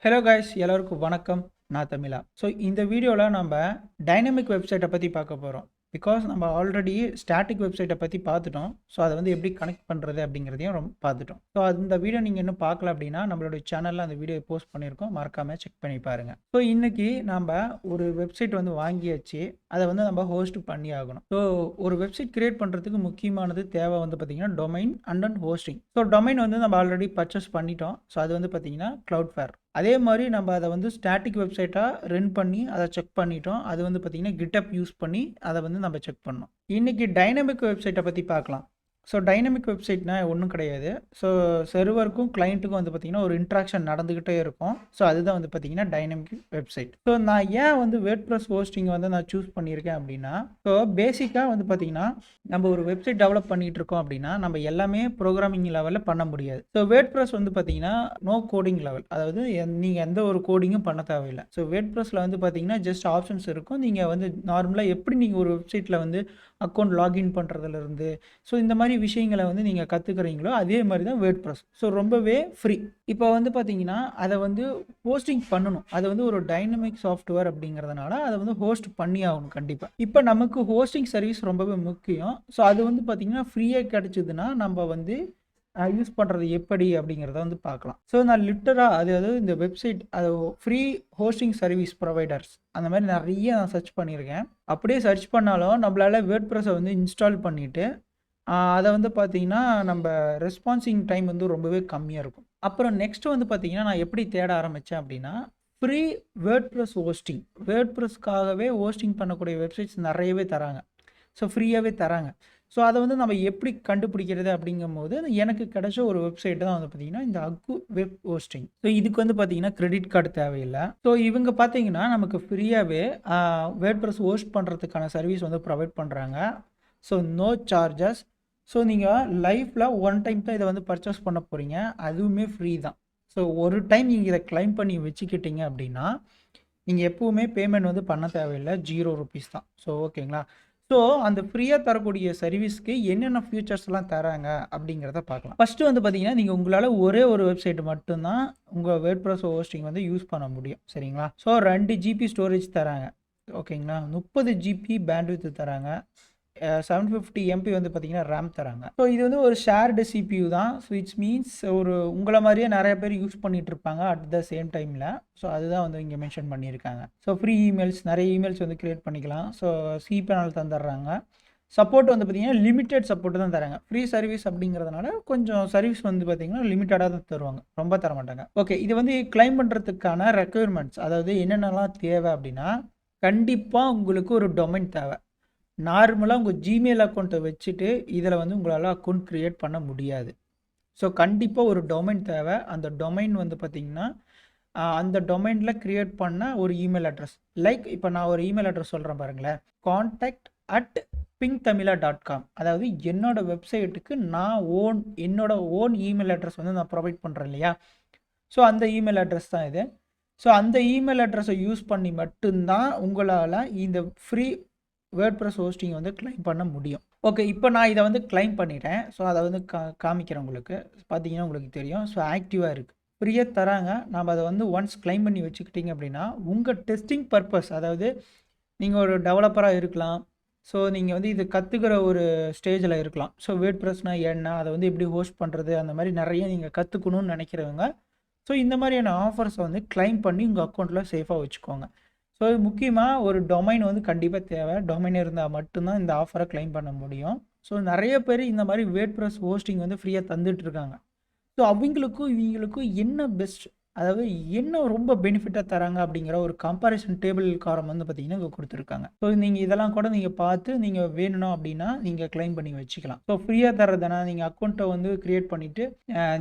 Hello guys, எல்லாருக்கும் வணக்கம். நான் தமிழா. ஸோ இந்த வீடியோவில் நம்ம டைனமிக் வெப்சைட்டை பற்றி பார்க்க போகிறோம். பிகாஸ் நம்ம ஆல்ரெடி ஸ்டாட்டிக் வெப்சைட்டை பற்றி பார்த்துட்டோம். ஸோ அதை வந்து எப்படி கனெக்ட் பண்ணுறது அப்படிங்கிறதையும் ரொம்ப பார்த்துட்டோம். ஸோ அந்த வீடியோ நீங்கள் இன்னும் பார்க்கல அப்படின்னா நம்மளோட சேனலில் அந்த வீடியோ போஸ்ட் பண்ணியிருக்கோம், மறக்காமல் செக் பண்ணி பாருங்கள். ஸோ இன்றைக்கி நம்ம ஒரு வெப்சைட் வந்து வாங்கியாச்சு, அதை வந்து நம்ம ஹோஸ்ட் பண்ணி ஆகணும். ஸோ ஒரு வெப்சைட் கிரியேட் பண்ணுறதுக்கு முக்கியமானது தேவை வந்து பார்த்திங்கன்னா domain and hosting. So domain வந்து நம்ம ஆல்ரெடி பர்ச்சேஸ் பண்ணிட்டோம். ஸோ அது வந்து பார்த்திங்கன்னா க்ளவுட்ஃபேர். அதே மாதிரி நம்ம அதை வந்து ஸ்டாட்டிக் வெப்சைட்டாக ரன் பண்ணி அதை செக் பண்ணிட்டோம். அது வந்து பார்த்திங்கன்னா கிட்டப் யூஸ் பண்ணி அதை வந்து நம்ம செக் பண்ணோம். இன்றைக்கி டைனமிக் வெப்சைட்டை பற்றி பார்க்கலாம். ஸோ டைனமிக் வெப்சைட்னா ஒன்றும் கிடையாது. ஸோ சர்வருக்கும் கிளைண்ட்டுக்கும் வந்து பார்த்திங்கன்னா ஒரு இன்ட்ராக்ஷன் நடந்துக்கிட்டே இருக்கும். ஸோ அதுதான் வந்து பார்த்திங்கன்னா டைனமிக் வெப்சைட். ஸோ நான் ஏன் வந்து வேர்ட்பிரஸ் ஹோஸ்டிங் வந்து நான் சூஸ் பண்ணியிருக்கேன் அப்படின்னா, ஸோ பேசிக்காக வந்து பார்த்திங்கன்னா நம்ம ஒரு வெப்சைட் டெவலப் பண்ணிகிட்டு இருக்கோம் அப்படின்னா நம்ம எல்லாமே ப்ரோக்ராமிங் லெவலில் பண்ண முடியாது. ஸோ வேர்ட்பிரஸ் வந்து பார்த்திங்கன்னா நோ கோடிங் லெவல், அதாவது நீங்கள் எந்த ஒரு கோடிங்கும் பண்ண தேவையில்லை. ஸோ வேர்ட்பிரஸில் வந்து பார்த்திங்கன்னா ஜஸ்ட் ஆப்ஷன்ஸ் இருக்கும். நீங்கள் வந்து நார்மலாக எப்படி நீங்கள் ஒரு வெப்சைட்டில் வந்து அக்கௌண்ட் லாகின் பண்ணுறதுலேருந்து ஸோ இந்த மாதிரி விஷயங்களை வந்து நீங்கள் கற்றுக்குறீங்களோ அதே மாதிரி தான் வேர்ட்பிரஸ். ஸோ ரொம்பவே ஃப்ரீ. இப்போ வந்து பார்த்தீங்கன்னா அதை வந்து ஹோஸ்டிங் பண்ணணும். அது வந்து ஒரு டைனமிக் சாஃப்ட்வேர் அப்படிங்கிறதுனால அதை வந்து ஹோஸ்ட் பண்ணி ஆகணும் கண்டிப்பாக. இப்போ நமக்கு ஹோஸ்டிங் சர்வீஸ் ரொம்பவே முக்கியம். ஸோ அது வந்து பார்த்திங்கன்னா ஃப்ரீயாக கிடச்சிதுன்னா நம்ம வந்து யூஸ் பண்ணுறது எப்படி அப்படிங்கிறத வந்து பார்க்கலாம். ஸோ நான் லிட்டராக அதாவது இந்த வெப்சைட் அது ஃப்ரீ ஹோஸ்டிங் சர்வீஸ் ப்ரொவைடர்ஸ் அந்த மாதிரி நிறைய நான் சர்ச் பண்ணியிருக்கேன். அப்படியே சர்ச் பண்ணாலும் நம்மளால் வேர்ட்பிரஸை வந்து இன்ஸ்டால் பண்ணிவிட்டு அதை வந்து பார்த்திங்கன்னா நம்ம ரெஸ்பான்சிங் டைம் வந்து ரொம்பவே கம்மியாக இருக்கும். அப்புறம் நெக்ஸ்ட் வந்து பார்த்திங்கன்னா நான் எப்படி தேட ஆரம்பித்தேன் அப்படின்னா ஃப்ரீ வேர்ட்பிரஸ் ஹோஸ்டிங். வேர்ட்பிரஸ்க்காகவே ஹோஸ்டிங் பண்ணக்கூடிய வெப்சைட்ஸ் நிறையவே தராங்க. ஸோ ஃப்ரீயாகவே தராங்க. ஸோ அதை வந்து நம்ம எப்படி கண்டுபிடிக்கிறது அப்படிங்கும்போது எனக்கு கிடைச்ச ஒரு வெப்சைட் தான் வந்து பார்த்திங்கன்னா இந்த அக்கு வெப் ஹோஸ்டிங். ஸோ இதுக்கு வந்து பார்த்திங்கன்னா கிரெடிட் கார்டு தேவையில்லை. ஸோ இவங்க பார்த்திங்கன்னா நமக்கு ஃப்ரீயாகவே வேர்ட்பிரஸ் ஹோஸ்ட் பண்ணுறதுக்கான சர்வீஸ் வந்து ப்ரொவைட் பண்ணுறாங்க. So no charges. ஸோ நீங்கள் லைஃப்பில் ஒன் டைம் தான் இதை வந்து பர்ச்சேஸ் பண்ண போகிறீங்க, அதுவுமே ஃப்ரீ தான். ஸோ ஒரு டைம் நீங்கள் இதை கிளைம் பண்ணி வச்சுக்கிட்டீங்க அப்படின்னா நீங்கள் எப்போவுமே பேமெண்ட் வந்து பண்ண தேவையில்லை, ₹0 தான். ஸோ ஓகேங்களா. ஸோ அந்த ஃப்ரீயாக தரக்கூடிய சர்வீஸ்க்கு என்னென்ன ஃபியூச்சர்ஸ்லாம் தராங்க அப்படிங்கிறத பார்க்கலாம். ஃபஸ்ட்டு வந்து பார்த்தீங்கன்னா நீங்கள் உங்களால் ஒரே ஒரு வெப்சைட் மட்டும்தான் உங்கள் வேர்ட்பிரஸ் ஹோஸ்டிங் வந்து யூஸ் பண்ண முடியும், சரிங்களா. ஸோ 2 GB ஸ்டோரேஜ் தராங்க, ஓகேங்களா. 30 GB பேண்ட்வித் தராங்க. 750 MB வந்து பார்த்தீங்கன்னா ரேம் தராங்க. ஸோ இது வந்து ஒரு ஷேர்டு CPU தான். ஸோ இட்ஸ் மீன்ஸ் ஒரு உங்களை மாதிரியே நிறைய பேர் யூஸ் பண்ணிகிட்டு இருப்பாங்க அட் த சேம் டைமில். ஸோ அதுதான் வந்து இங்கே மென்ஷன் பண்ணியிருக்காங்க. ஸோ ஃப்ரீ இமெயில்ஸ் நிறைய இமெயில்ஸ் வந்து க்ரியேட் பண்ணிக்கலாம். ஸோ சி பேனல் தந்துடுறாங்க. சப்போர்ட் வந்து பார்த்திங்கன்னா லிமிட்டட் சப்போர்ட் தான் தராங்க. ஃப்ரீ சர்வீஸ் அப்படிங்கிறதுனால கொஞ்சம் சர்வீஸ் வந்து பார்த்திங்கன்னா லிமிட்டடாக தான் தருவாங்க, ரொம்ப தர மாட்டாங்க. ஓகே, இது வந்து கிளைம் பண்ணுறதுக்கான ரெக்குயர்மெண்ட்ஸ், அதாவது என்னென்னலாம் தேவை அப்படின்னா கண்டிப்பாக உங்களுக்கு ஒரு டொமைன் தேவை. நார்மலாக உங்கள் ஜிமெயில் அக்கௌண்ட்டை வச்சுட்டு இதில் வந்து உங்களால் அக்கௌண்ட் க்ரியேட் பண்ண முடியாது. ஸோ கண்டிப்பாக ஒரு டொமைன் தேவை. அந்த டொமைன் வந்து பார்த்திங்கன்னா அந்த டொமைனில் க்ரியேட் பண்ண ஒரு இமெயில் அட்ரஸ். லைக் இப்போ நான் ஒரு இமெயில் அட்ரஸ் சொல்கிறேன் பாருங்களேன், contact@pinktamila.com. அதாவது என்னோடய வெப்சைட்டுக்கு நான் என்னோட ஓன் இமெயில் அட்ரஸ் வந்து நான் ப்ரொவைட் பண்ணுறேன் இல்லையா. ஸோ அந்த இமெயில் அட்ரஸ் தான் இது. ஸோ அந்த இமெயில் அட்ரஸை யூஸ் பண்ணி மட்டும்தான் உங்களால் இந்த ஃப்ரீ வேர்ட்பிரஸ் ஹோஸ்டிங் வந்து கிளைம் பண்ண முடியும். ஓகே, இப்போ நான் இதை வந்து கிளைம் பண்ணிட்டேன். ஸோ அதை வந்து காமிக்கிறேன் உங்களுக்கு. பார்த்தீங்கன்னா உங்களுக்கு தெரியும். ஸோ ஆக்டிவாக இருக்குது, ஃப்ரீயாக தராங்க. நம்ம அதை வந்து ஒன்ஸ் கிளைம் பண்ணி வச்சுக்கிட்டீங்க அப்படின்னா உங்கள் டெஸ்டிங் பர்பஸ், அதாவது நீங்கள் ஒரு டெவலப்பராக இருக்கலாம். ஸோ நீங்கள் வந்து இது கற்றுக்கிற ஒரு ஸ்டேஜில் இருக்கலாம். ஸோ வேர்ட்பிரஸ்னால் என்ன, அதை வந்து எப்படி ஹோஸ்ட் பண்ணுறது, அந்த மாதிரி நிறைய நீங்கள் கற்றுக்கணும்னு நினைக்கிறவங்க ஸோ இந்த மாதிரியான ஆஃபர்ஸை வந்து கிளைம் பண்ணி உங்கள் அக்கௌண்ட்டில் சேஃபாக வச்சுக்கோங்க. ஸோ முக்கியமாக ஒரு டொமைன் வந்து கண்டிப்பாக தேவை. டொமைன் இருந்தால் மட்டும்தான் இந்த ஆஃபரை கிளைம் பண்ண முடியும். ஸோ நிறைய பேர் இந்த மாதிரி வேர்ட்பிரஸ் ஹோஸ்டிங் வந்து ஃப்ரீயாக தந்துட்டுருக்காங்க. ஸோ அவங்களுக்கும் இவங்களுக்கும் என்ன பெஸ்ட், அதாவது என்ன ரொம்ப பெனிஃபிட்டாக தராங்க அப்படிங்கிற ஒரு கம்பேரிசன் டேபிள் காரம் வந்து பார்த்திங்கன்னா இங்கே கொடுத்துருக்காங்க. ஸோ நீங்கள் இதெல்லாம் கூட நீங்கள் பார்த்து நீங்கள் வேணும் அப்படின்னா நீங்கள் கிளைம் பண்ணி வச்சுக்கலாம். ஸோ ஃப்ரீயாக தரதுனா நீங்கள் அக்கௌண்ட்டை வந்து க்ரியேட் பண்ணிவிட்டு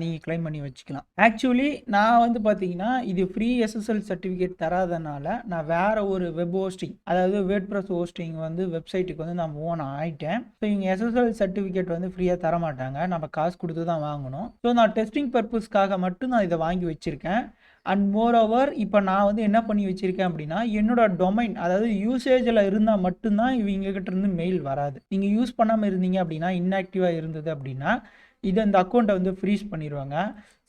நீங்கள் கிளைம் பண்ணி வச்சுக்கலாம். ஆக்சுவலி நான் வந்து பார்த்தீங்கன்னா இது ஃப்ரீ SSL சர்டிஃபிகேட் தராதனால நான் வேறு ஒரு வெப் ஹோஸ்டிங், அதாவது வேர்ட்பிரஸ் ஹோஸ்டிங் வந்து வெப்சைட்டுக்கு வந்து நான் ஓன் ஆகிட்டேன். ஸோ இவங்க SSL சர்டிஃபிகேட் வந்து ஃப்ரீயாக தர மாட்டாங்க, நம்ம காசு கொடுத்து தான் வாங்கணும். ஸோ நான் டெஸ்டிங் பர்பஸ்க்காக மட்டும் நான் இதை வாங்கி வச்சுருக்கேன். அண்ட் மோர் ஓவர் இப்போ நான் வந்து என்ன பண்ணி வச்சுருக்கேன் அப்படின்னா என்னோட டொமைன், அதாவது யூசேஜில் இருந்தால் மட்டும்தான் இவங்ககிட்ட இருந்து மெயில் வராது. நீங்கள் யூஸ் பண்ணாமல் இருந்தீங்க அப்படின்னா, இன்ஆக்டிவாக இருந்தது அப்படின்னா இந்த அக்கௌண்ட்டை வந்து ஃப்ரீஸ் பண்ணிடுவாங்க.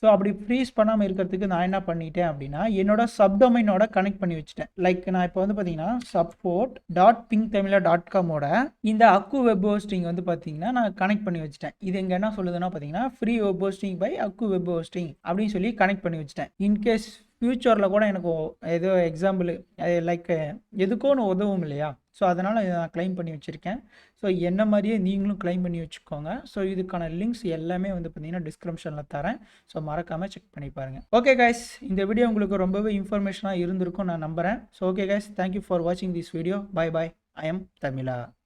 ஸோ அப்படி ஃப்ரீஸ் பண்ணாமல் இருக்கிறதுக்கு நான் என்ன பண்ணிட்டேன் அப்படின்னா, என்னோட சப்டொமைனோட கனெக்ட் பண்ணி வச்சுட்டேன். லைக் நான் இப்போ வந்து பார்த்தீங்கன்னா support.pinktamila.com இந்த அக்கு வெப் ஹோஸ்டிங் வந்து பார்த்தீங்கன்னா நான் கனெக்ட் பண்ணி வச்சுட்டேன். இது இங்கே என்ன சொல்லுதுன்னா பார்த்தீங்கன்னா ஃப்ரீ வெப் ஹோஸ்டிங் பை அக்கு வெப் ஹோஸ்டிங் அப்படின்னு சொல்லி கனெக்ட் பண்ணி வச்சுட்டேன். இன்கேஸ் ஃப்யூச்சரில் கூட எனக்கு ஏதோ எக்ஸாம்பிள் லைக் எதுக்கோ ஒன்று உதவும் இல்லையா? ஸோ அதனால் நான் க்ளைம் பண்ணி வச்சுருக்கேன். ஸோ என்ன மாதிரியே நீங்களும் க்ளைம் பண்ணி வச்சுக்கோங்க. ஸோ இதுக்கான லிங்க்ஸ் எல்லாமே வந்து பார்த்தீங்கன்னா டிஸ்கிரிப்ஷனில் தரேன். ஸோ மறக்காமல் செக் பண்ணி பாருங்கள். ஓகே கைஸ், இந்த வீடியோ உங்களுக்கு ரொம்பவே இன்ஃபர்மேஷனாக இருந்திருக்கும் நான் நம்புகிறேன். So okay guys, thank you for வாட்சிங் this video. Bye bye. I am Tamizha.